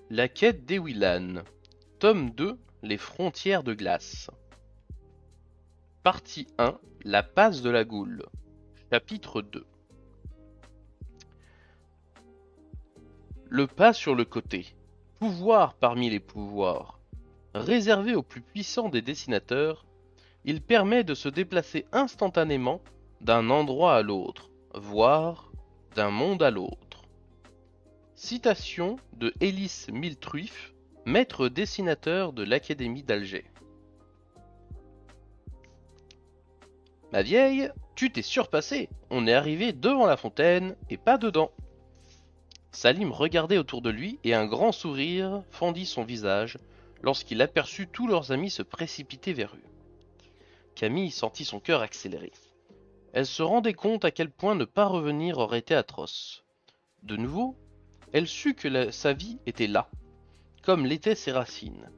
La quête d'Ewilan. Tome 2. Les frontières de glace. Partie 1. La passe de la goule. Chapitre 2. Le pas sur le côté. Pouvoir parmi les pouvoirs. Réservé aux plus puissants des dessinateurs, il permet de se déplacer instantanément d'un endroit à l'autre, voire d'un monde à l'autre. Citation de Hélice Miltruif, maître dessinateur de l'Académie d'Alger. Ma vieille, tu t'es surpassée, on est arrivé devant la fontaine et pas dedans. Salim regardait autour de lui et un grand sourire fendit son visage lorsqu'il aperçut tous leurs amis se précipiter vers eux. Camille sentit son cœur accélérer. Elle se rendait compte à quel point ne pas revenir aurait été atroce. De nouveau, elle sut que sa vie était là, comme l'étaient ses racines.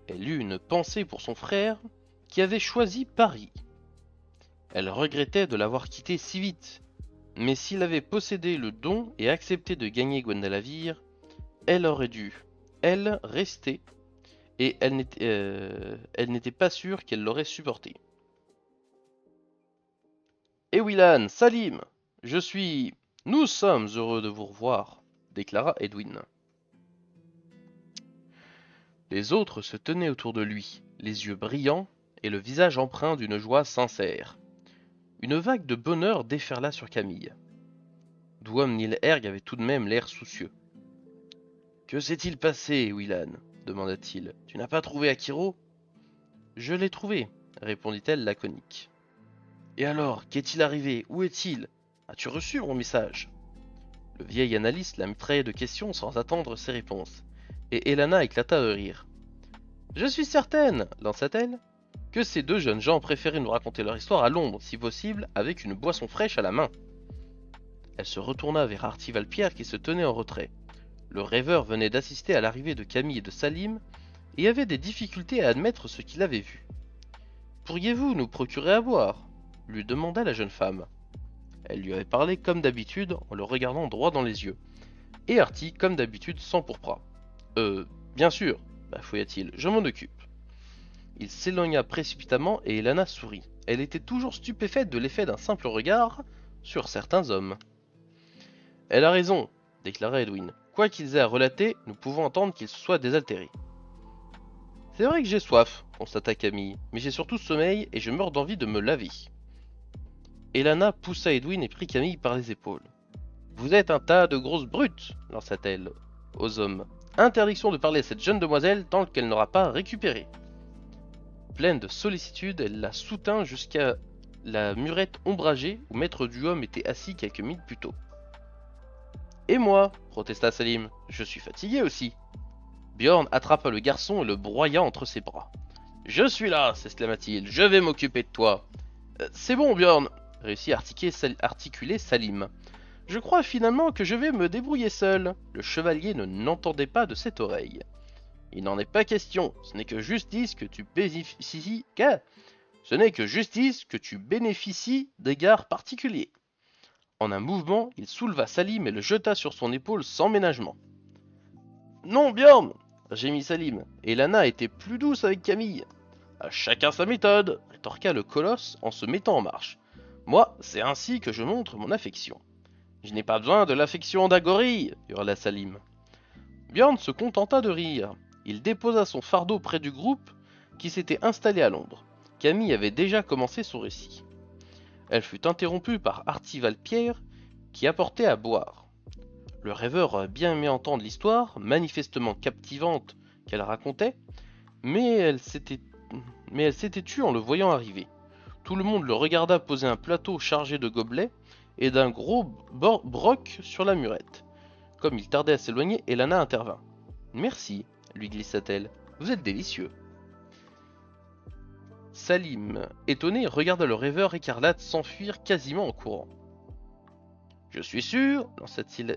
Elle eut une pensée pour son frère qui avait choisi Paris. Elle regrettait de l'avoir quitté si vite, mais s'il avait possédé le don et accepté de gagner Gwendalavir, elle aurait dû, elle, rester, et elle n'était pas sûre qu'elle l'aurait supporté. Ewilan, Salim, nous sommes heureux de vous revoir, déclara Edwin. Les autres se tenaient autour de lui, les yeux brillants et le visage empreint d'une joie sincère. Une vague de bonheur déferla sur Camille. Dwom Nilherg avait tout de même l'air soucieux. « Que s'est-il passé, Ewilan » demanda-t-il. « Tu n'as pas trouvé Akiro ?»« Je l'ai trouvé, » répondit-elle laconique. « Et alors, qu'est-il arrivé? Où est-il? As-tu reçu mon message ?» Le vieil analyste la mitraillait de questions sans attendre ses réponses, et Elana éclata de rire. « Je suis certaine, lança-t-elle, que ces deux jeunes gens préféraient nous raconter leur histoire à Londres, si possible, avec une boisson fraîche à la main. » Elle se retourna vers Artie Valpierre qui se tenait en retrait. Le rêveur venait d'assister à l'arrivée de Camille et de Salim, et avait des difficultés à admettre ce qu'il avait vu. « Pourriez-vous nous procurer à boire ?» lui demanda la jeune femme. Elle lui avait parlé comme d'habitude en le regardant droit dans les yeux, et Artie comme d'habitude sans pourpras. Bien sûr, bafouilla-t-il, je m'en occupe. » Il s'éloigna précipitamment et Elana sourit. Elle était toujours stupéfaite de l'effet d'un simple regard sur certains hommes. « Elle a raison, » déclara Edwin. « Quoi qu'ils aient à relater, nous pouvons entendre qu'ils soient désaltérés. »« C'est vrai que j'ai soif, » constata Camille, « mais j'ai surtout sommeil et je meurs d'envie de me laver. » Elana poussa Edwin et prit Camille par les épaules. « Vous êtes un tas de grosses brutes, lança-t-elle aux hommes. Interdiction de parler à cette jeune demoiselle tant qu'elle n'aura pas récupéré. Pleine de sollicitude, elle la soutint jusqu'à la murette ombragée où Maître Duhomme était assis quelques minutes plus tôt. « Et moi » protesta Salim, « je suis fatigué aussi. » Bjorn attrapa le garçon et le broya entre ses bras. « Je suis là » s'exclama-t-il, « je vais m'occuper de toi. »« C'est bon, Bjorn » réussit à articuler Salim. « Je crois finalement que je vais me débrouiller seul. » Le chevalier n'entendait pas de cette oreille. « Il n'en est pas question, ce n'est que justice que tu bénéficies... Ce n'est que justice que tu bénéficies d'égards particuliers. » En un mouvement, il souleva Salim et le jeta sur son épaule sans ménagement. « Non, Bjorn » gémit Salim, et Lana était plus douce avec Camille. « À chacun sa méthode » rétorqua le colosse en se mettant en marche. « Moi, c'est ainsi que je montre mon affection. »« Je n'ai pas besoin de l'affection d'un gorille » hurla Salim. Bjorn se contenta de rire. Il déposa son fardeau près du groupe qui s'était installé à l'ombre. Camille avait déjà commencé son récit. Elle fut interrompue par Artie Valpierre qui apportait à boire. Le rêveur aurait bien aimé entendre l'histoire, manifestement captivante, qu'elle racontait, mais elle s'était tue en le voyant arriver. Tout le monde le regarda poser un plateau chargé de gobelets et d'un gros broc sur la murette. Comme il tardait à s'éloigner, Elana intervint. « Merci, » lui glissa-t-elle, « vous êtes délicieux. » Salim, étonné, regarda le rêveur écarlate s'enfuir quasiment en courant. « Je suis sûr, lança-t-il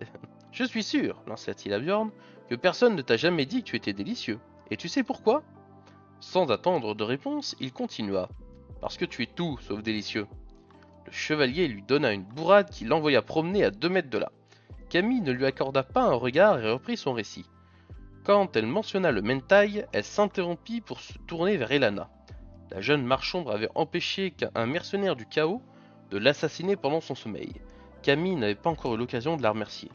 à Bjorn, que personne ne t'a jamais dit que tu étais délicieux. Et tu sais pourquoi ?» Sans attendre de réponse, il continua. « Parce que tu es tout sauf délicieux. » Le chevalier lui donna une bourrade qui l'envoya promener à 2 mètres de là. Camille ne lui accorda pas un regard et reprit son récit. « Quand elle mentionna le mentai, elle s'interrompit pour se tourner vers Elana. La jeune marchande avait empêché qu'un mercenaire du chaos de l'assassiner pendant son sommeil. Camille n'avait pas encore eu l'occasion de la remercier.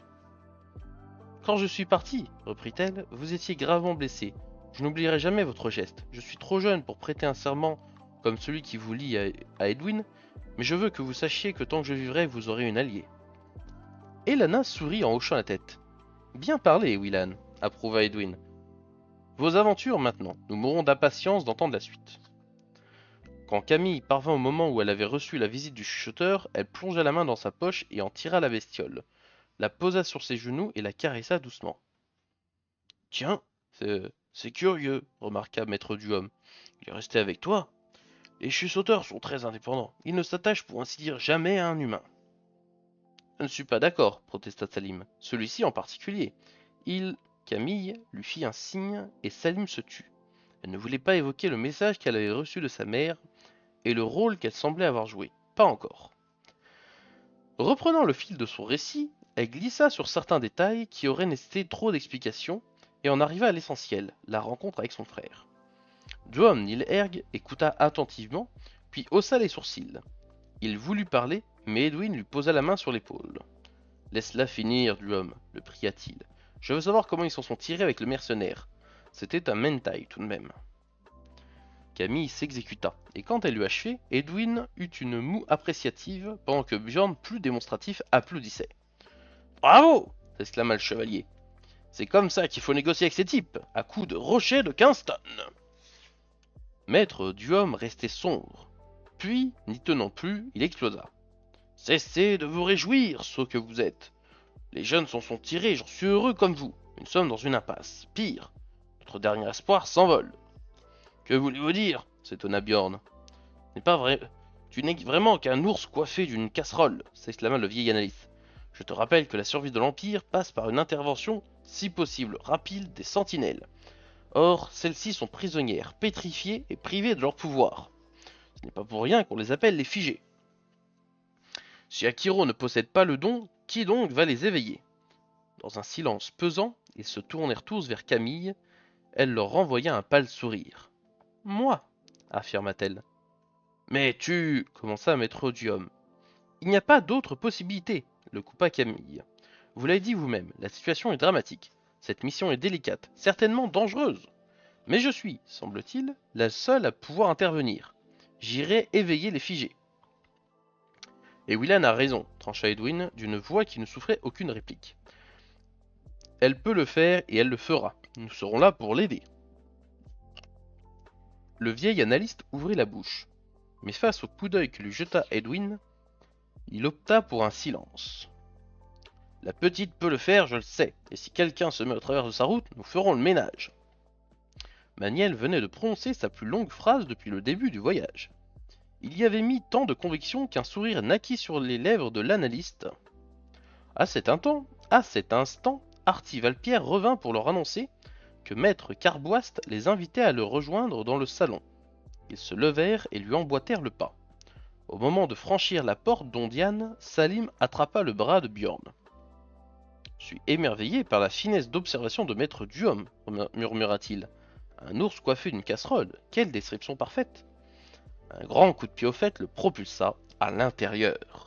Quand je suis partie, reprit-elle, vous étiez gravement blessé. Je n'oublierai jamais votre geste. Je suis trop jeune pour prêter un serment comme celui qui vous lie à Edwin, mais je veux que vous sachiez que tant que je vivrai, vous aurez une alliée. Elana sourit en hochant la tête. Bien parlé, Willan, approuva Edwin. Vos aventures maintenant, nous mourrons d'impatience d'entendre la suite. Quand Camille parvint au moment où elle avait reçu la visite du chuchoteur, elle plongea la main dans sa poche et en tira la bestiole, la posa sur ses genoux et la caressa doucement. Tiens, c'est curieux, remarqua Maître Duhomme. Il est resté avec toi. Les chuchoteurs sont très indépendants. Ils ne s'attachent pour ainsi dire jamais à un humain. Je ne suis pas d'accord, protesta Salim. Celui-ci en particulier. Camille lui fit un signe et Salim se tut. Elle ne voulait pas évoquer le message qu'elle avait reçu de sa mère et le rôle qu'elle semblait avoir joué. Pas encore. Reprenant le fil de son récit, elle glissa sur certains détails qui auraient nécessité trop d'explications et en arriva à l'essentiel, la rencontre avec son frère. Duhomme Nilherg écouta attentivement, puis haussa les sourcils. Il voulut parler, mais Edwin lui posa la main sur l'épaule. « Laisse-la finir, Duhomme, le pria-t-il. Je veux savoir comment ils s'en sont tirés avec le mercenaire. C'était un mentai tout de même. » Camille s'exécuta, et quand elle eut achevé, Edwin eut une moue appréciative, pendant que Bjorn, plus démonstratif, applaudissait. « Bravo !» s'exclama le chevalier. « C'est comme ça qu'il faut négocier avec ces types, à coups de rochers de 15 tonnes !» Maître Duhomme restait sombre. Puis, n'y tenant plus, il explosa. « Cessez de vous réjouir, sots que vous êtes. Les jeunes s'en sont tirés, j'en suis heureux comme vous. Nous sommes dans une impasse. Pire, notre dernier espoir s'envole. » « Que voulez-vous dire ?» s'étonna Bjorn. « N'est pas vrai. Tu n'es vraiment qu'un ours coiffé d'une casserole, s'exclama le vieil analyste. Je te rappelle que la survie de l'Empire passe par une intervention, si possible rapide, des sentinelles. Or, celles-ci sont prisonnières, pétrifiées et privées de leur pouvoir. Ce n'est pas pour rien qu'on les appelle les figés. Si Akiro ne possède pas le don, qui donc va les éveiller ?» Dans un silence pesant, ils se tournèrent tous vers Camille. Elle leur renvoya un pâle sourire. « Moi » affirma-t-elle. « Mais tu... » commença Maître Duhomme. « Il n'y a pas d'autre possibilité, » le coupa Camille. « Vous l'avez dit vous-même, la situation est dramatique. Cette mission est délicate, certainement dangereuse. Mais je suis, semble-t-il, la seule à pouvoir intervenir. J'irai éveiller les figés. » Et Willan a raison, trancha Edwin, d'une voix qui ne souffrait aucune réplique. « Elle peut le faire et elle le fera. Nous serons là pour l'aider. » Le vieil analyste ouvrit la bouche, mais face au coup d'œil que lui jeta Edwin, il opta pour un silence. « La petite peut le faire, je le sais, et si quelqu'un se met au travers de sa route, nous ferons le ménage. » Maniel venait de prononcer sa plus longue phrase depuis le début du voyage. Il y avait mis tant de conviction qu'un sourire naquit sur les lèvres de l'analyste. À cet instant, Artie Valpierre revint pour leur annoncer que Maître Carboist les invitait à le rejoindre dans le salon. Ils se levèrent et lui emboîtèrent le pas. Au moment de franchir la porte d'Ondiane, Salim attrapa le bras de Bjorn. « Je suis émerveillé par la finesse d'observation de Maître Duhomme, murmura-t-il. Un ours coiffé d'une casserole, quelle description parfaite !» Un grand coup de pied aux fesses le propulsa à l'intérieur.